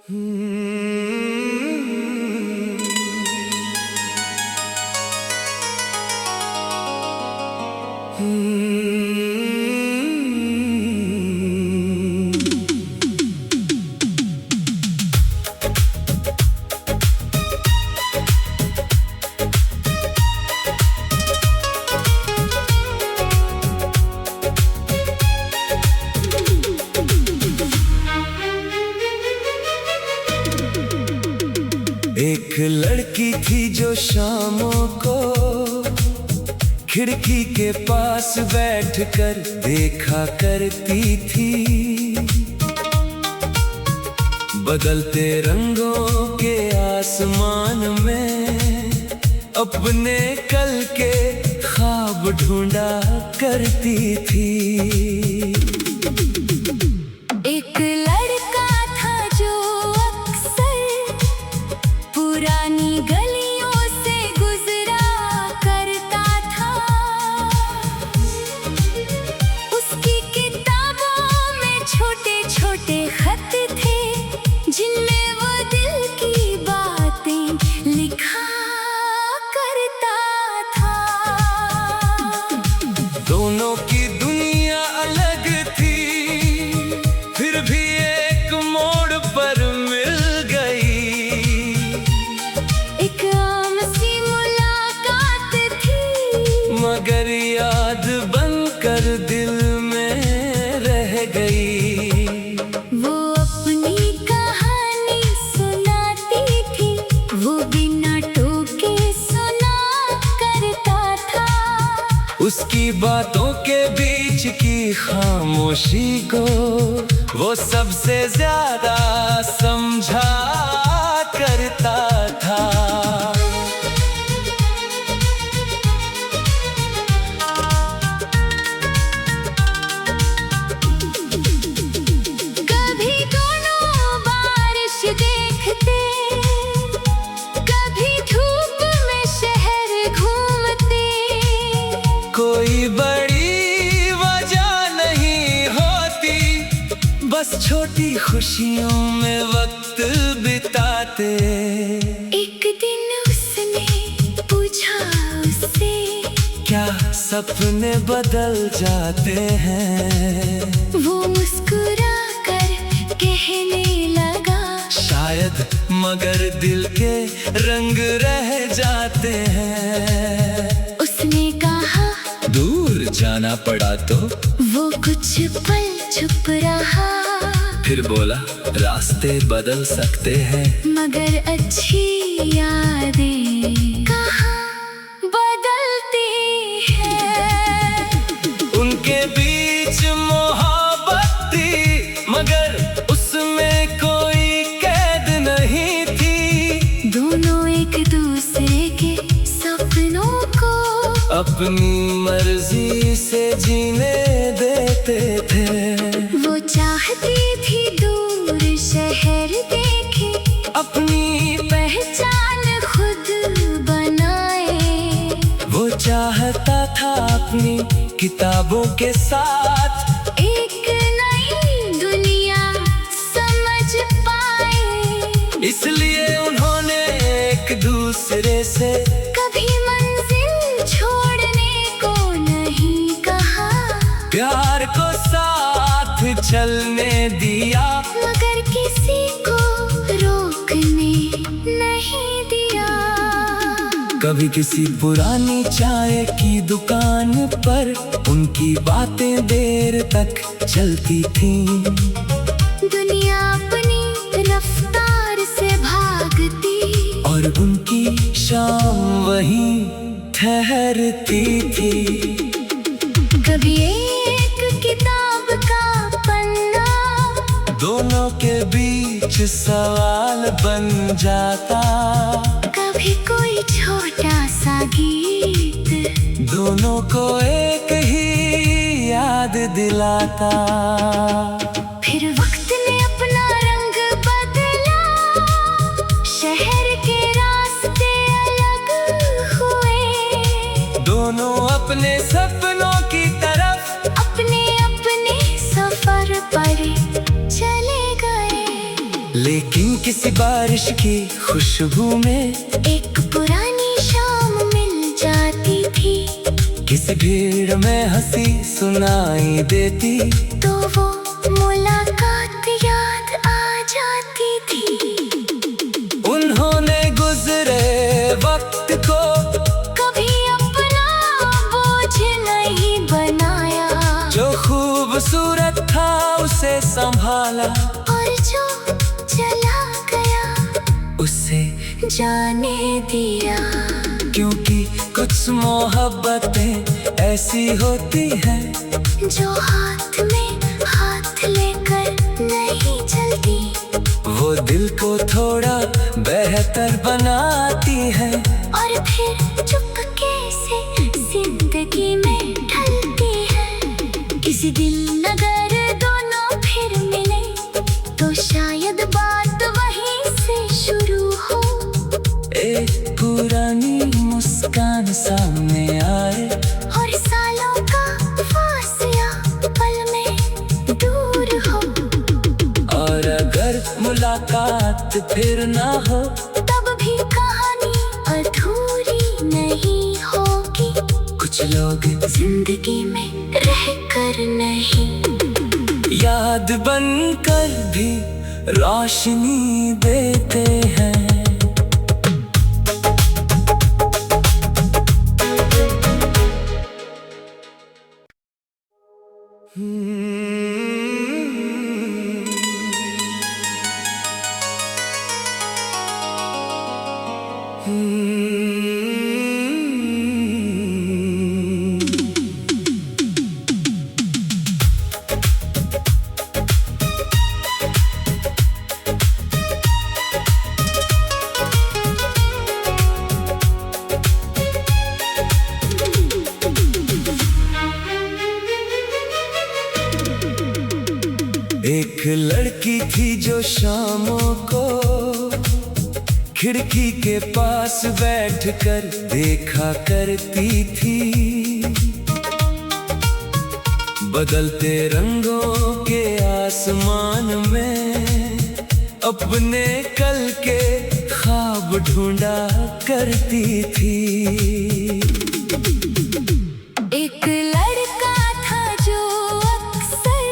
एक लड़की थी जो शामों को खिड़की के पास बैठकर देखा करती थी। बदलते रंगों के आसमान में अपने कल के ख्वाब ढूंढा करती थी। एक लड़का था जो अक्सर पुरानी गलियों से गुजरा करता था। उसकी किताबों में छोटे छोटे खत थे जिनमें वो दिल की बातें लिखा करता था। दोनों की दुनिया अलग थी, फिर भी एक मोड़ पर मिल गई। एक आम सी मुलाकात थी, मगर याद बनकर दिल में रह गई। वो अपनी कहानी सुनाती थी, वो बिना टोके सुना करता था। उसकी बातों के बीच की खामोशी को वो सबसे ज्यादा समझा करता था। कभी दोनों बारिश देखते, कभी धूप में शहर घूमते। कोई बड़ी वजह नहीं होती, बस छोटी खुशियों में वक्त बिताते। एक दिन उसने पूछा उससे, क्या सपने बदल जाते हैं? वो मुस्कुरा कर कहने लगा, शायद, मगर दिल के रंग रह जाते हैं। उसने कहा दूर जाना पड़ा तो वो कुछ पल चुप रहा, फिर बोला रास्ते बदल सकते हैं, मगर अच्छी यादें कहाँ बदलती है। उनके बीच मोहब्बत थी, मगर उसमें कोई कैद नहीं थी। दोनों एक दूसरे के सपनों को अपनी मर्जी से जीने देते थे। वो चाहती थी दूर शहर देखे, अपनी पहचान खुद बनाए। वो चाहता था अपनी किताबों के साथ एक नई दुनिया समझ पाए। इसलिए उन्होंने एक दूसरे से कभी मंजिल छोड़ने को नहीं कहा, प्यार को साथ चलने दिया, मगर किसी को रोकने नहीं दिया। कभी किसी पुरानी चाय की दुकान पर उनकी बातें देर तक चलती थीं। दुनिया अपनी रफ्तार से भागती और उनकी शाम वहीं ठहरती थी। कभी एक किताब का पन्ना दोनों के बीच सवाल बन जाता, कभी कोई छोटा सा गीत दोनों को एक ही याद दिलाता। फिर वक्त ने अपना रंग बदला, शहर के रास्ते अलग हुए। दोनों अपने सपनों की तरफ अपने अपने सफर पर चले गए। लेकिन किसी बारिश की खुशबू में एक पुरानी शाम मिल जाती थी। किसी भीड़ में हंसी सुनाई देती तो वो मुलाकात याद आ जाती थी। उन्होंने गुजरे वक्त को कभी अपना बोझ नहीं बनाया, जो खूबसूरत था उसे संभाला, और जो चला गया उसे जाने दिया। क्योंकि कुछ मोहब्बतें ऐसी होती हैं जो हाथ में हाथ लेकर नहीं चलती, वो दिल को थोड़ा बेहतर बनाती है, और फिर चुपके से जिंदगी में ढलती है। किसी दिन अगर दोनों फिर मिले तो शायद बात वहीं से शुरू हो। एक पुरानी मुस्कान सामने आए और सालों का फासला पल में दूर हो। और अगर मुलाकात फिर ना हो तब भी कहानी अधूरी नहीं होगी। कुछ लोग जिंदगी में रहकर नहीं, याद बनकर भी रोशनी देते हैं। एक लड़की थी जो शामों को खिड़की के पास बैठकर देखा करती थी। बदलते रंगों के आसमान में अपने कल के ख्वाब ढूंढा करती थी। एक लड़का था जो अक्सर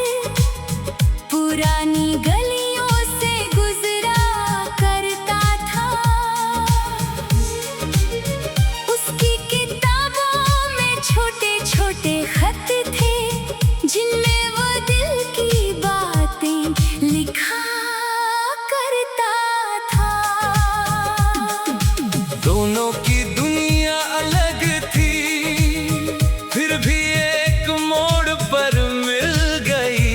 पुरानी गलियों से गुजरा करता था। उसकी किताबों में छोटे छोटे खत थे जिनमें वो दिल की बातें लिखा करता था। दोनों की दुनिया अलग थी, फिर भी एक मोड़ पर मिल गई।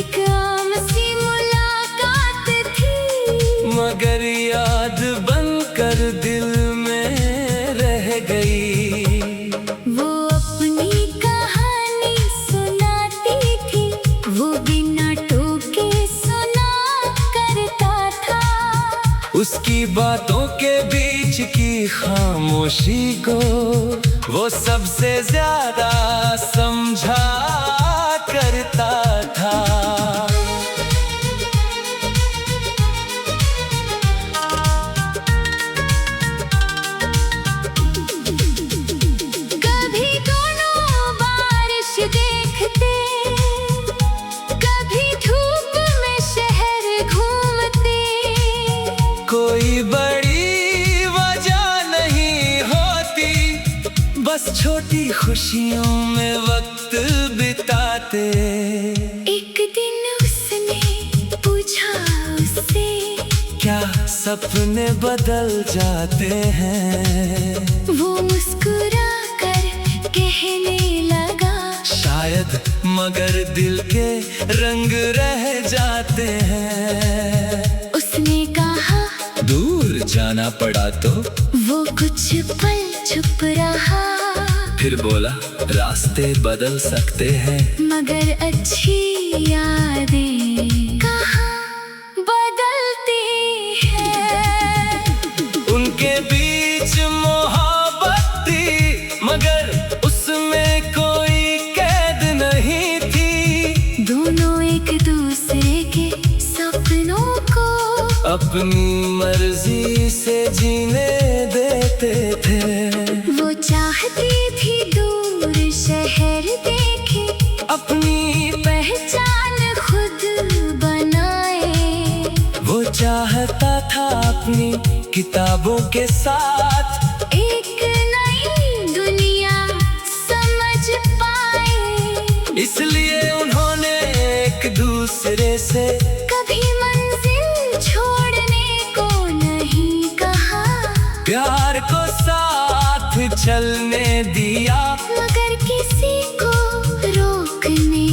एक आम सी मुलाकात थी, मगर याद बनकर दिल में रह गई। वो अपनी कहानी सुनाती थी, वो बिना टोके सुना करता था। उसकी बातों के बीच की खामोशी को वो सबसे ज्यादा समझा करता था। कभी दोनों बारिश देखते, कभी धूप में शहर घूमते। कोई बड़ी वजह नहीं होती, बस छोटी खुशियों में वक्त बिताते। एक दिन उसने पूछा उससे, क्या सपने बदल जाते हैं? वो मुस्कुरा कर कहने लगा, शायद, मगर दिल के रंग रह जाते हैं। उसने कहा दूर जाना पड़ा तो वो कुछ पल चुप रहा, फिर बोला रास्ते बदल सकते हैं, मगर अच्छी यादें कहाँ बदलती है। उनके बीच मोहब्बत थी, मगर उसमें कोई कैद नहीं थी। दोनों एक दूसरे के अपनी मर्जी से जीने देते थे। वो चाहती थी दूर शहर देखे, अपनी पहचान खुद बनाए। वो चाहता था अपनी किताबों के साथ एक नई दुनिया समझ पाए। इसलिए उन्होंने एक दूसरे से कभी मंजिल छोड़ने को नहीं कहा, प्यार को साथ चलने दिया, मगर किसी को रोकने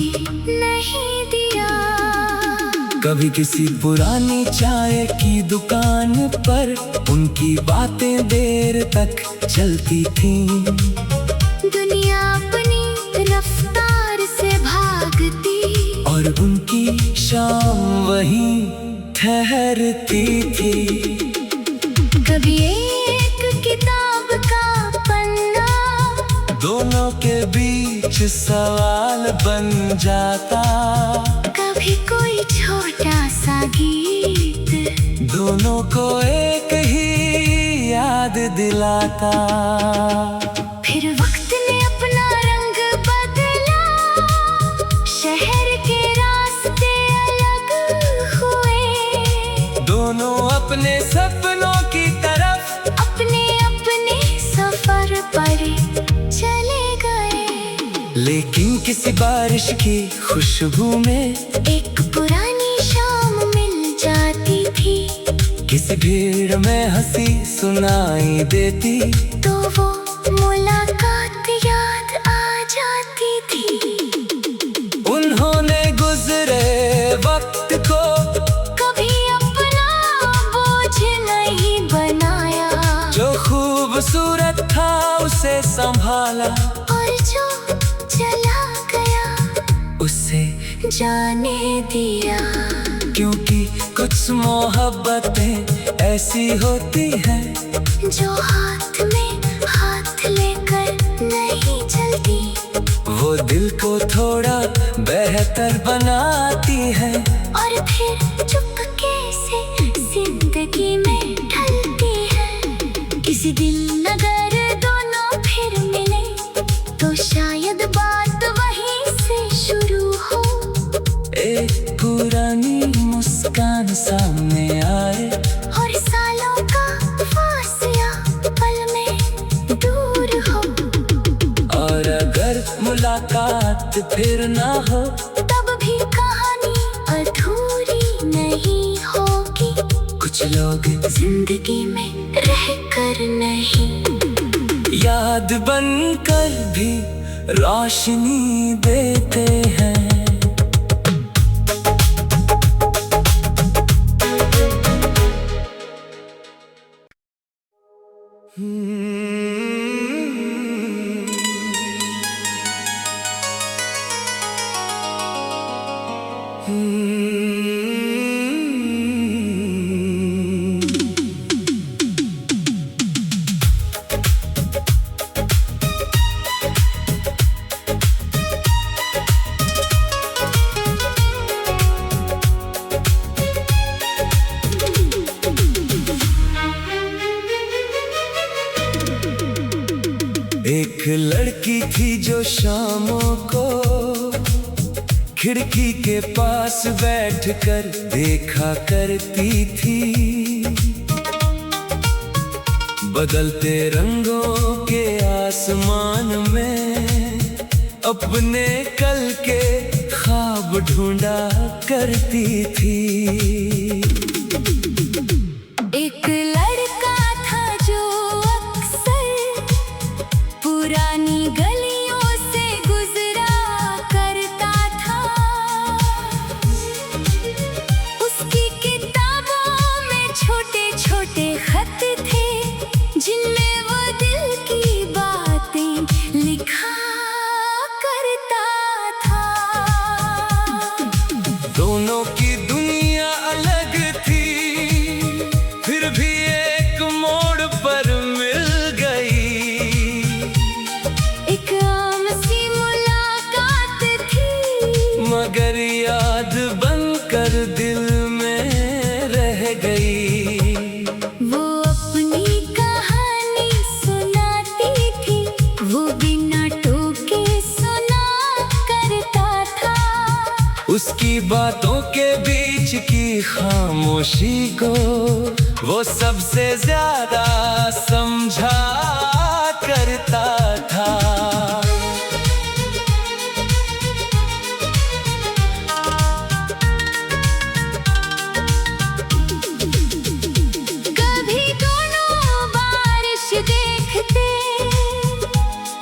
नहीं दिया। कभी किसी पुरानी चाय की दुकान पर उनकी बातें देर तक चलती थीं। दुनिया अपनी रफ्तार से भागती और उनकी शाम वहीं ठहरती थी। कभी एक किताब का पन्ना दोनों के बीच सवाल बन जाता, कभी कोई छोटा सा गीत दोनों को एक ही याद दिलाता। फिर वक्त ने अपना रंग बदला, शहर के रास्ते अलग हुए। दोनों अपने सपनों की तरफ अपने अपने सफर पर चले गए। लेकिन किसी बारिश की खुशबू में एक पुरानी शाम मिल जाती थी, किसी भीड़ में हंसी सुनाई देती, तो वो मुलाकात याद आ जाती थी। उन्होंने गुजरे वक्त को कभी अपना बोझ नहीं बनाया, जो खूबसूरत था उसे संभाला, और जो चला गया उसे जाने दिया। क्योंकि कुछ मोहब्बतें ऐसी होती हैं जो हाथ में हाथ लेकर नहीं चलती, वो दिल को थोड़ा बेहतर बनाती है, और फिर चुपके से जिंदगी में ढलती है। किसी दिन अगर दोनों फिर मिले तो शायद बात वहीं से शुरू हो। एक पुरानी मुस्कान सामने आए और सालों का फासला पल में दूर हो। और अगर मुलाकात फिर ना हो तब भी कहानी अधूरी नहीं होगी। कुछ लोग जिंदगी में रहकर नहीं, याद बनकर भी रोशनी देते हैं। एक लड़की थी जो शामों को खिड़की के पास बैठकर देखा करती थी। बदलते रंगों के आसमान में अपने कल के ख्वाब ढूंढा करती थी। एक लड़का था जो अक्सर पुरानी गलियों से गुजरा करता था। उसकी किताबों में छोटे छोटे खत थे जिनमें वो दिल की बातें लिखा करता था। दोनों की दुनिया अलग थी, फिर भी एक मोड़ पर मिल गई। एक आम सी मुलाकात थी, मगर याद बनकर दिल में रह गई। वो अपनी कहानी सुनाती थी, वो बिना टोके सुना करता था। उसकी बातों के बीच की खामोशी को वो सबसे ज्यादा समझा करता था। कभी दोनों बारिश देखते,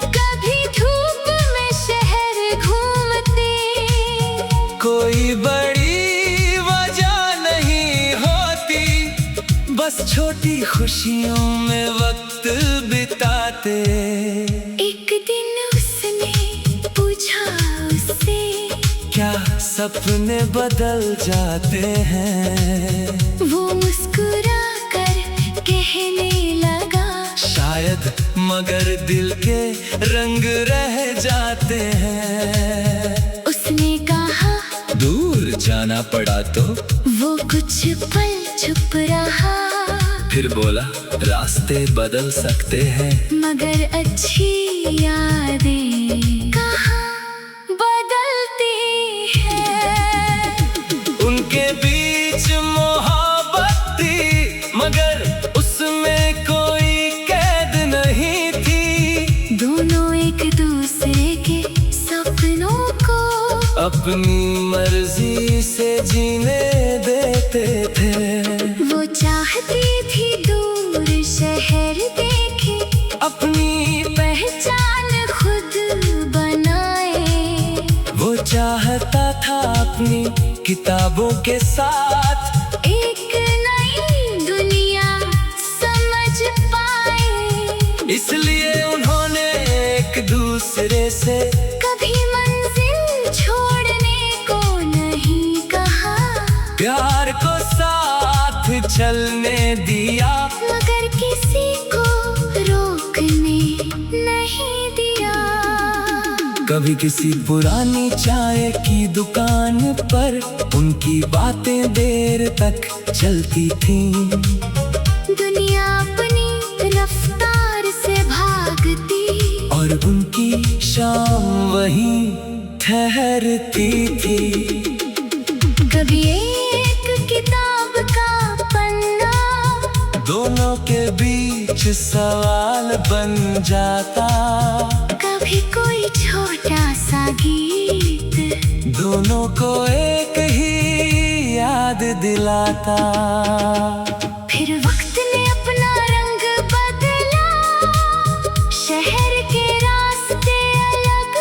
कभी धूप में शहर घूमते। कोई बड़ी वजह नहीं होती, बस छोटी खुशियों में वक्त बिताते। एक दिन उसने पूछा उससे, क्या सपने बदल जाते हैं? वो मुस्कुरा कर कहने लगा, शायद, मगर दिल के रंग रह जाते हैं। उसने कहा, दूर जाना पड़ा तो वो कुछ पल चुप रहा। फिर बोला, रास्ते बदल सकते हैं, मगर अच्छी यादें कहाँ बदलती है। उनके बीच मोहब्बत थी, मगर उसमें कोई कैद नहीं थी। दोनों एक दूसरे के सपनों को अपनी मर्जी से जीने देते थे। वो चाहती थी दूर शहर देखे, अपनी पहचान खुद बनाए। वो चाहता था अपनी किताबों के साथ एक नई दुनिया समझ पाए। इसलिए उन्होंने एक दूसरे से कभी मंजिल छोड़ने को नहीं कहा, प्यार को साथ चलने दिया, मगर किसी को रोकने नहीं दिया। कभी किसी पुरानी चाय की दुकान पर उनकी बातें देर तक चलती थीं। दुनिया अपनी रफ्तार से भागती और उनकी शाम वहीं ठहरती थी। कभी एक किताब का पन्ना दोनों के बीच सवाल बन जाता, कभी कोई छोटा सा गीत दोनों को एक ही याद दिलाता। फिर वक्त ने अपना रंग बदला, शहर के रास्ते अलग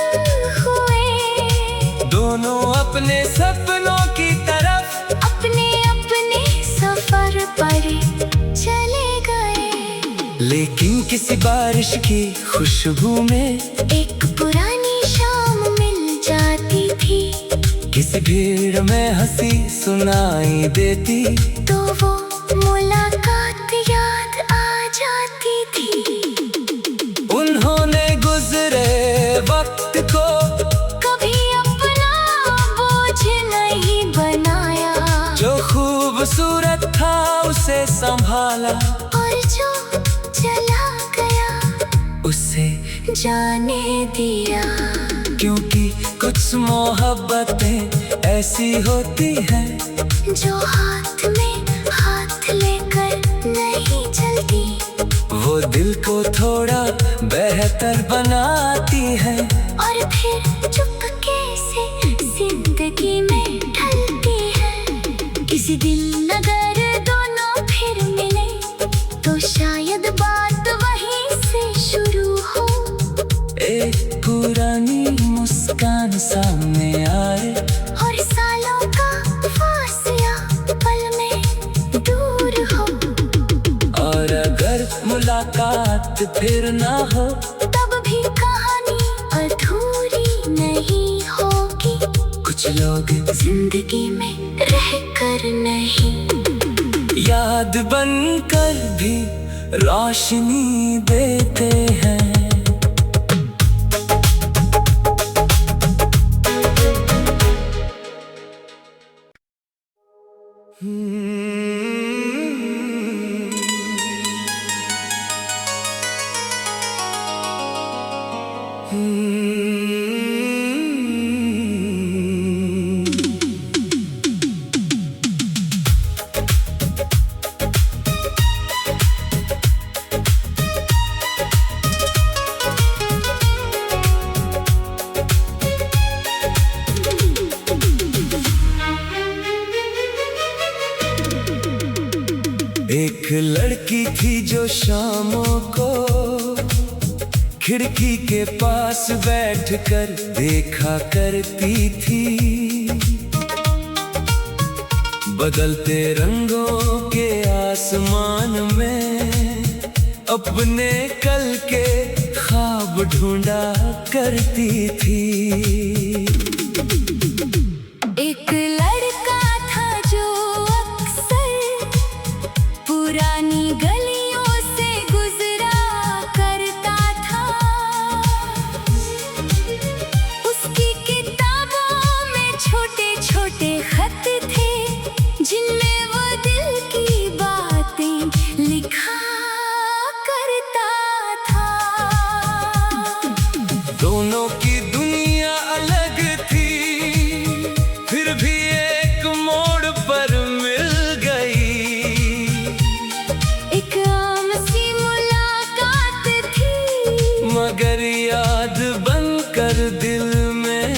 हुए। दोनों अपने सपनों की तरफ अपने अपने सफर पर चले गए। लेकिन किसी बारिश की खुशबू में एक पुरानी शाम मिल जाती थी, किसी भीड़ में हंसी सुनाई देती, तो वो मुलाकात याद आ जाती थी। उन्होंने गुजरे वक्त को कभी अपना बोझ नहीं बनाया, जो खूबसूरत था उसे संभाला, और जो चला गया उसे जाने दिया। क्योंकि कुछ मोहब्बतें ऐसी होती हैं जो हाथ में हाथ लेकर नहीं चलती, वो दिल को थोड़ा बेहतर बनाती हैं। और फिर चुपके से जिंदगी में ढलती है। किसी दिन अगर दोनों फिर मिले, तो शायद बात वहीं से शुरू हो। एक पुरानी मुस्कान सामने आए, और सालों का फासला पल में दूर हो। और अगर मुलाकात फिर ना हो, तब भी कहानी अधूरी नहीं होगी। कुछ लोग जिंदगी में रहकर नहीं, याद बनकर भी रोशनी देते हैं। एक लड़की थी जो शामों को खिड़की के पास बैठकर देखा करती थी। बदलते रंगों के आसमान में अपने कल के ख्वाब ढूंढा करती थी। एक लड़का था जो अक्सर पुरानी गलियों से गुजरा करता था। उसकी किताबों में छोटे छोटे खत थे जिनमें वो दिल की बातें लिखा करता था। दोनों की दुनिया अलग थी, फिर भी एक मोड़ पर मिल गई। एक आम सी मुलाकात थी, मगर याद बनकर दिल में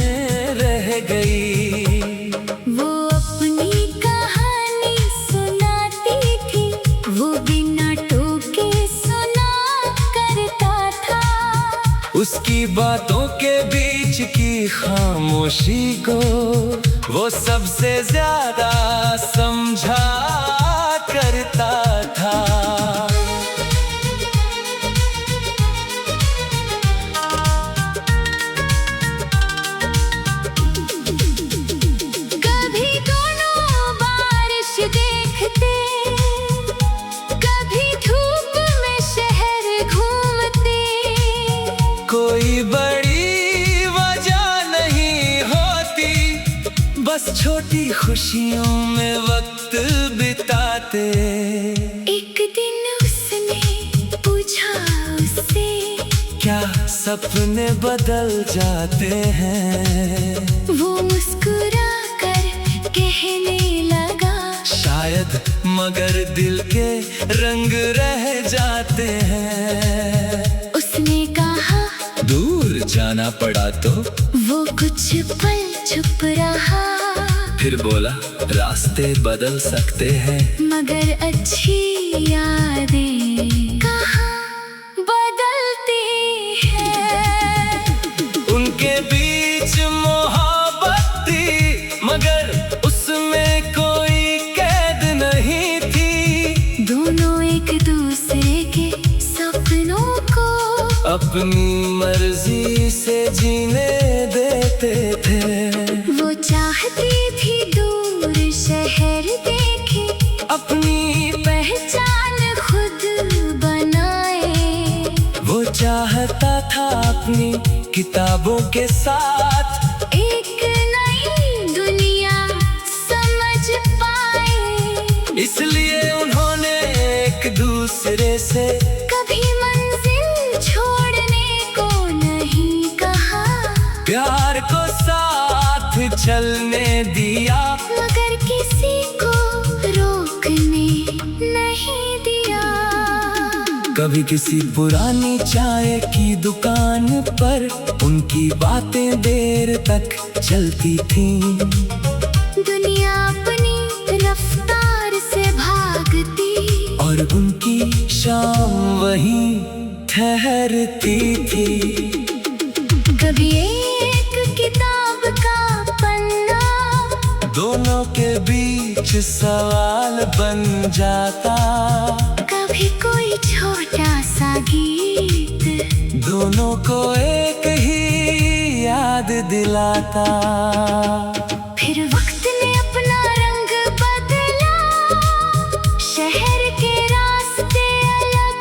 रह गई। वो अपनी कहानी सुनाती थी, वो बिना टोके सुना करता था। उसकी बातों के बीच की खामोशी को वो सबसे ज्यादा समझा करता था। कभी दोनों बारिश देखते, कभी धूप में शहर घूमते। कोई बड़ी वजह नहीं होती, बस छोटी खुशियों में वक्त बिताते। एक दिन उसने पूछा उससे, क्या सपने बदल जाते हैं? वो मुस्कुरा कर कहने लगा, शायद, मगर दिल के रंग रह जाते हैं। उसने कहा दूर जाना पड़ा तो वो कुछ पल चुप रहा, फिर बोला रास्ते बदल सकते हैं, मगर अच्छी यादें कहाँ बदलती हैं। उनके बीच मोहब्बत थी, मगर उसमें कोई कैद नहीं थी। दोनों एक दूसरे के सपनों को अपनी मर्जी से जीने देते थे। वो चाहती थी दूर शहर देखे, अपनी पहचान खुद बनाए। वो चाहता था अपनी किताबों के साथ एक नई दुनिया समझ पाए। इसलिए उन्होंने एक दूसरे से कभी मंजिल छोड़ने को नहीं कहा, प्यार को साथ चलने दिया, मगर किसी को रोकने नहीं दिया। कभी किसी पुरानी चाय की दुकान पर उनकी बातें देर तक चलती थीं। दुनिया अपनी रफ्तार से भागती और उनकी शाम वहीं ठहरती थी। कभी एक किताब का पन्ना दोनों के बीच सवाल बन जाता, कभी कोई छोटा सा गीत दोनों को एक ही याद दिलाता। फिर वक्त ने अपना रंग बदला, शहर के रास्ते अलग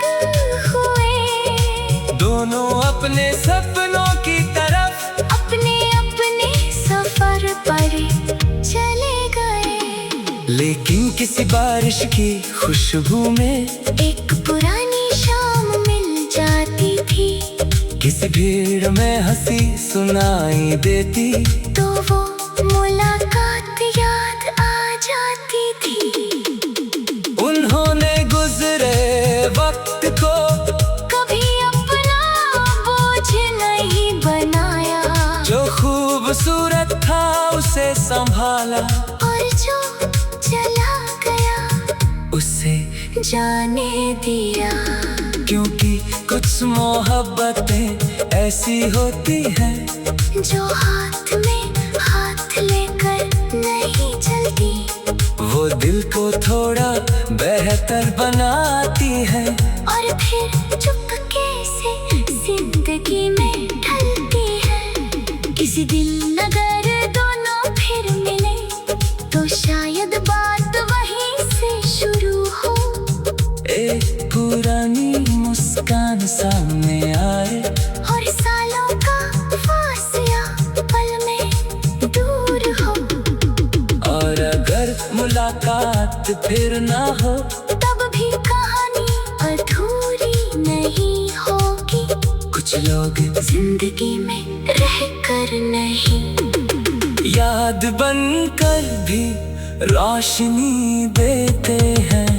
हुए। दोनों अपने सपनों की तरफ अपने अपने सफर पर चले गए। लेकिन किसी बारिश की खुशबू में एक पुरानी शाम मिल जाती थी, किसी भीड़ में हंसी सुनाई देती, तो वो मुलाकात याद आ जाती थी। उन्होंने गुजरे वक्त को कभी अपना बोझ नहीं बनाया, जो खूबसूरत था उसे संभाला, और जो चला गया उसे जाने दिया। क्योंकि कुछ मोहब्बतें ऐसी होती हैं जो हाथ में हाथ लेकर नहीं चलती, वो दिल को थोड़ा बेहतर बनाती है और फिर चुपके से जिंदगी में ढलती है। किसी दिन अगर दोनों फिर मिले तो शायद बात वहीं से शुरू हो। एक पुरानी मुस्कान सामने आए और सालों का फासला पल में दूर हो। और अगर मुलाकात फिर ना हो तब भी कहानी अधूरी नहीं होगी। कुछ लोग जिंदगी में रहकर नहीं, याद बनकर भी रोशनी देते हैं।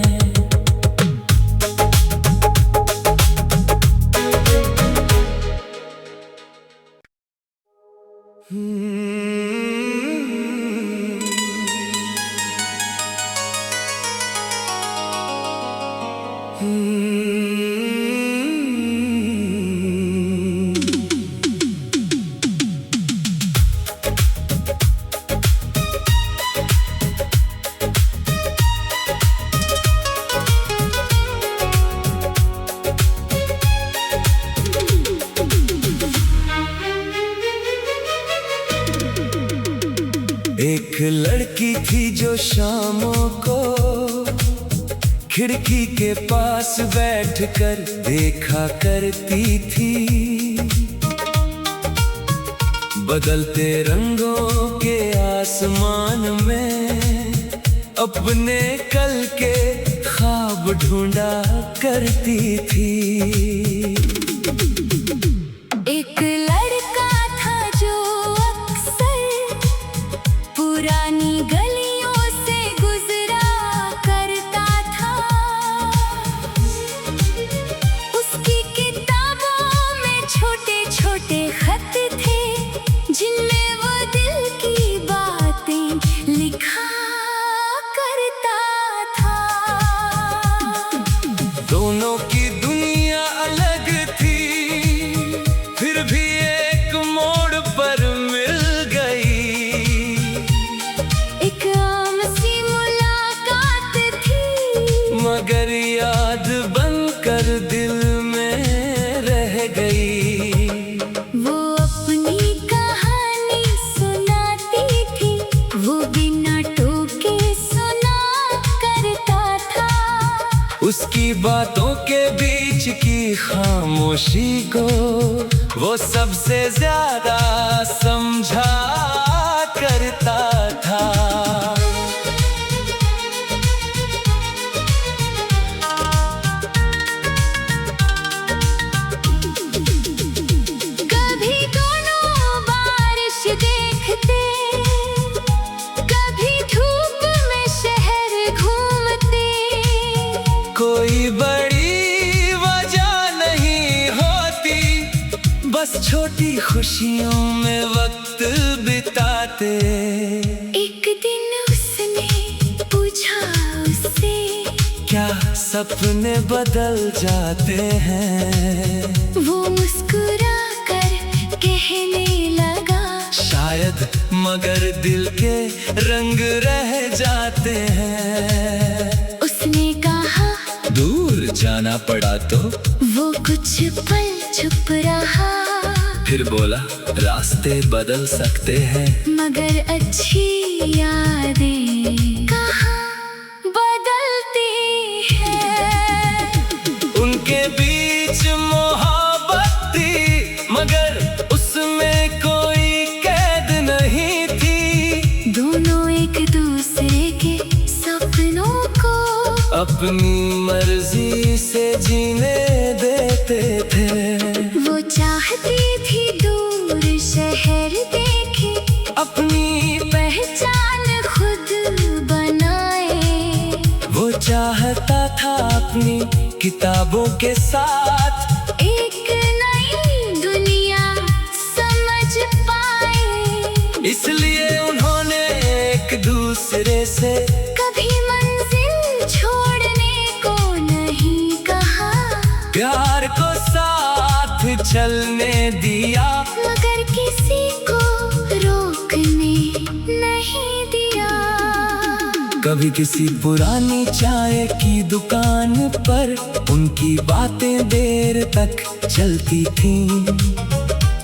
एक लड़की थी जो शामों को खिड़की के पास बैठकर देखा करती थी। बदलते रंगों के आसमान में अपने कल के ख्वाब ढूंढा करती थी। एक लड़का था जो अक्सर पुरानी गलियों से गुजरा करता था। उसकी किताबों में छोटे छोटे खत थे जिनमें वो दिल की बातें लिखा करता था। दोनों की दुनिया अलग थी, फिर भी एक मोड़ पर मिल गई। एक आम सी मुलाकात थी, मगर याद बनकर दिल में रह गई। वो अपनी कहानी सुनाती थी, वो बिना टोके सुना करता था। उसकी बातों के बीच की खामोशी को वो सबसे ज्यादा समझा करता था। कभी दोनों बारिश देखते, कभी धूप में शहर घूमते। कोई बड़ी वजह नहीं होती, बस छोटी खुशियों में वक्त बिताते। एक दिन उसने पूछा उससे, क्या सपने बदल जाते हैं? वो मुस्कुरा कर कहने लगा, शायद, मगर दिल के रंग रह जाते हैं। उसने कहा दूर जाना पड़ा तो वो कुछ पल चुप रहा, फिर बोला रास्ते बदल सकते हैं, मगर अच्छी यादें कहाँ बदलती है। उनके बीच मोहब्बत थी, मगर उसमें कोई कैद नहीं थी। दोनों एक दूसरे के सपनों को अपनी मर्जी से जीने देते थे। वो चाहती थी दूर शहर देखे, अपनी पहचान खुद बनाए। वो चाहता था अपनी किताबों के साथ एक नई दुनिया समझ पाए। इसलिए उन्होंने एक दूसरे से कभी मंजिल छोड़ने को चलने दिया, मगर किसी को रोकने नहीं दिया। कभी किसी पुरानी चाय की दुकान पर उनकी बातें देर तक चलती थीं।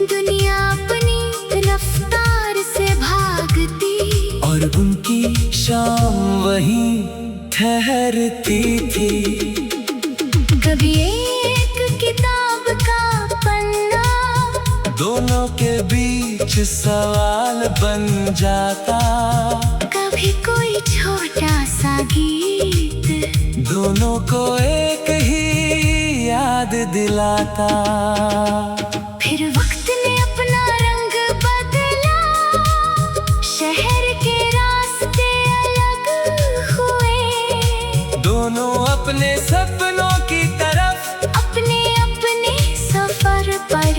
दुनिया अपनी रफ्तार से भागती और उनकी शाम वहीं ठहरती थी। कभी एक किताब का पन्ना दोनों के बीच सवाल बन जाता, कभी कोई छोटा सा गीत दोनों को एक ही याद दिलाता। फिर वक्त ने अपना रंग बदला, शहर के रास्ते अलग हुए। दोनों अपने सपनों की तरफ अपने अपने सफर पर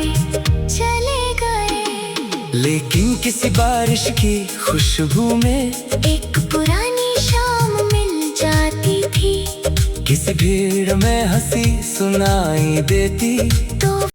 चले गए। लेकिन किसी बारिश की खुशबू में एक पुरानी शाम मिल जाती थी। किसी भीड़ में हंसी सुनाई देती।